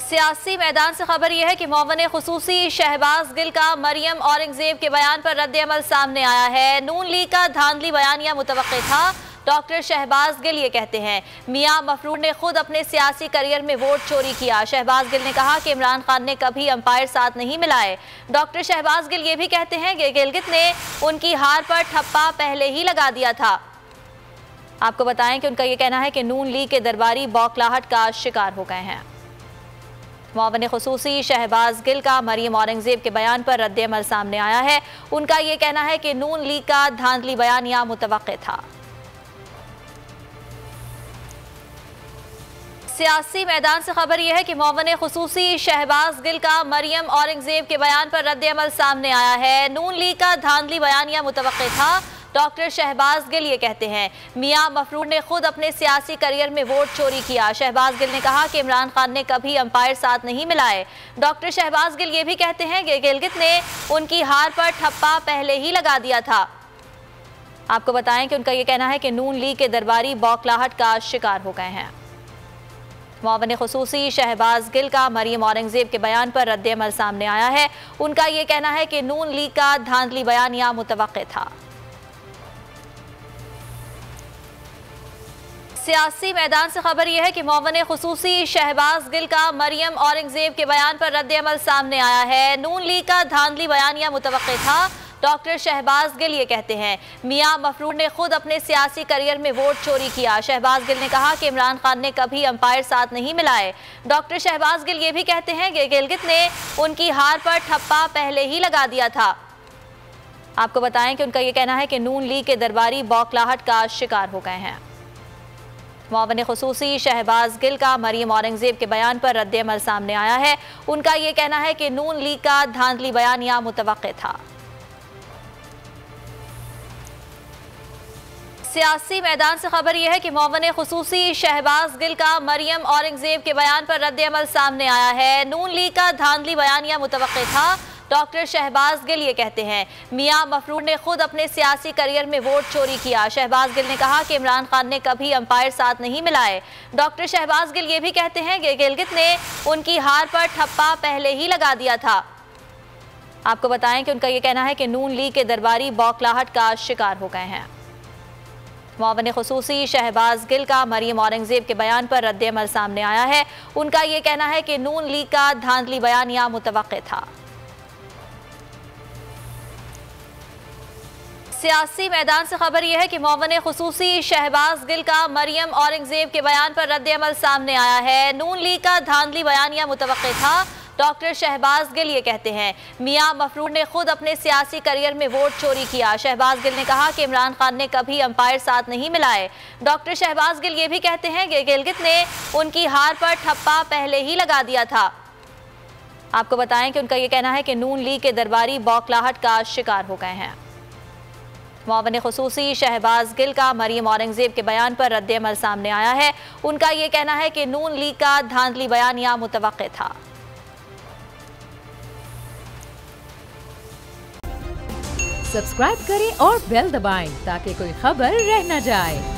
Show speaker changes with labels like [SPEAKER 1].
[SPEAKER 1] सियासी मैदान से खबर यह है कि मुअव्विन खुसूसी शहबाज गिल का मरियम औरंगजेब के बयान पर रद्द-ए-अमल सामने आया है। नून लीग का धांधली बयानिया मुतवक्किल था। डॉक्टर शहबाज गिल ये कहते हैं, मियां मफरूर ने खुद अपने सियासी करियर में वोट चोरी किया। शहबाज गिल ने कहा कि इमरान खान ने कभी अंपायर साथ नहीं मिलाए। डॉक्टर शहबाज गिल ये भी कहते हैं कि गिलगित ने उनकी हार पर ठप्पा पहले ही लगा दिया था। आपको बताएं कि उनका ये कहना है कि नून लीग के दरबारी बौखलाहट का शिकार हो गए हैं। मुअव्विन खुसूसी शहबाज गिल का मरियम औरंगजेब के बयान पर रद्द-ए-अमल सामने आया है। उनका ये कहना है कि नून लीग का धांधली बयानिया मुतवक्किल था। सियासी मैदान से खबर यह है कि मुअव्विन खुसूसी शहबाज गिल का मरियम औरंगजेब के बयान पर रद्द-ए-अमल सामने आया है। नून लीग का धांधली बयानिया मुतवक्किल था। डॉक्टर शहबाज गिल ये कहते हैं, मियां मफरूर ने खुद अपने सियासी करियर में वोट चोरी किया। शहबाज गिल ने कहा कि इमरान खान ने कभी अंपायर साथ नहीं मिलाए। डॉक्टर शहबाज गिल ये भी कहते हैं कि गिलगित ने उनकी हार पर ठप्पा पहले ही लगा दिया था। आपको बताएं कि उनका ये कहना है कि नून लीग के दरबारी बौखलाहट का शिकार हो गए हैं। मुअव्विन खुसूसी शहबाज गिल का मरियम औरंगजेब के बयान पर रद्द-ए-अमल सामने आया है। उनका ये कहना है कि नून लीग का धांधली बयानिया मुतवक्किल था। सियासी मैदान से खबर यह है कि मुअव्विन खुसूसी शहबाज गिल का मरियम औरंगजेब के बयान पर रद्द-ए-अमल सामने आया है। नून लीग का धांधली बयानिया मुतवक्किल था। डॉक्टर शहबाज गिल ये कहते हैं, मियां मफरूर ने खुद अपने सियासी करियर में वोट चोरी किया। शहबाज गिल ने कहा कि इमरान खान ने कभी अंपायर साथ नहीं मिलाए। डॉक्टर शहबाज गिल ये भी कहते हैं कि गिलगित ने उनकी हार पर ठप्पा पहले ही लगा दिया था। आपको बताएं कि उनका ये कहना है कि नून लीग के दरबारी बौखलाहट का शिकार हो गए हैं। मुअव्विन खुसूसी शहबाज गिल का मरियम औरंगजेब के बयान पर रद्द-ए-अमल सामने आया है। उनका ये कहना है कि नून लीग का धांधली बयानिया मुतवक्किल था। सियासी मैदान से खबर यह है कि मुअव्विन खुसूसी शहबाज गिल का मरियम औरंगजेब के बयान पर रद्द-ए-अमल सामने आया है। नून लीग का धांधली बयानिया मुतवक्किल था। डॉक्टर शहबाज गिल ये कहते हैं, मियां मफरूर ने खुद अपने सियासी करियर में वोट चोरी किया। शहबाज गिल ने कहा कि इमरान खान ने कभी अंपायर साथ नहीं मिलाए। डॉक्टर शहबाज गिल ये भी कहते हैं कि गिलगित ने उनकी हार पर ठप्पा पहले ही लगा दिया था। आपको बताएं कि उनका ये कहना है कि नून लीग के दरबारी बौखलाहट का शिकार हो गए हैं। मुअव्विन खुसूसी शहबाज गिल का मरियम औरंगजेब के बयान पर रद्द-ए-अमल सामने आया है। उनका ये कहना है कि नून लीग का धांधली बयानिया मुतवक्किल था। सियासी मैदान से खबर यह है कि मुअव्विन खुसूसी शहबाज गिल का मरियम औरंगजेब के बयान पर रद्द-ए-अमल सामने आया है। नून लीग का धांधली बयानिया मुतवक्किल था। डॉक्टर शहबाज गिल ये कहते हैं, मियां मफरूर ने खुद अपने सियासी करियर में वोट चोरी किया। शहबाज गिल ने कहा कि इमरान खान ने कभी अंपायर साथ नहीं मिलाए। डॉक्टर शहबाज गिल ये भी कहते हैं कि गिलगित ने उनकी हार पर ठप्पा पहले ही लगा दिया था। आपको बताएं कि उनका ये कहना है कि नून लीग के दरबारी बौखलाहट का शिकार हो गए हैं। मुअव्विन खुसूसी शहबाज गिल का मरियम औरंगजेब के बयान पर रद्द-ए-अमल सामने आया है। उनका ये कहना है कि नून लीग का धांधली बयानिया मुतवक्किल था।
[SPEAKER 2] सब्सक्राइब करें और बेल दबाएं ताकि कोई खबर रह न जाए।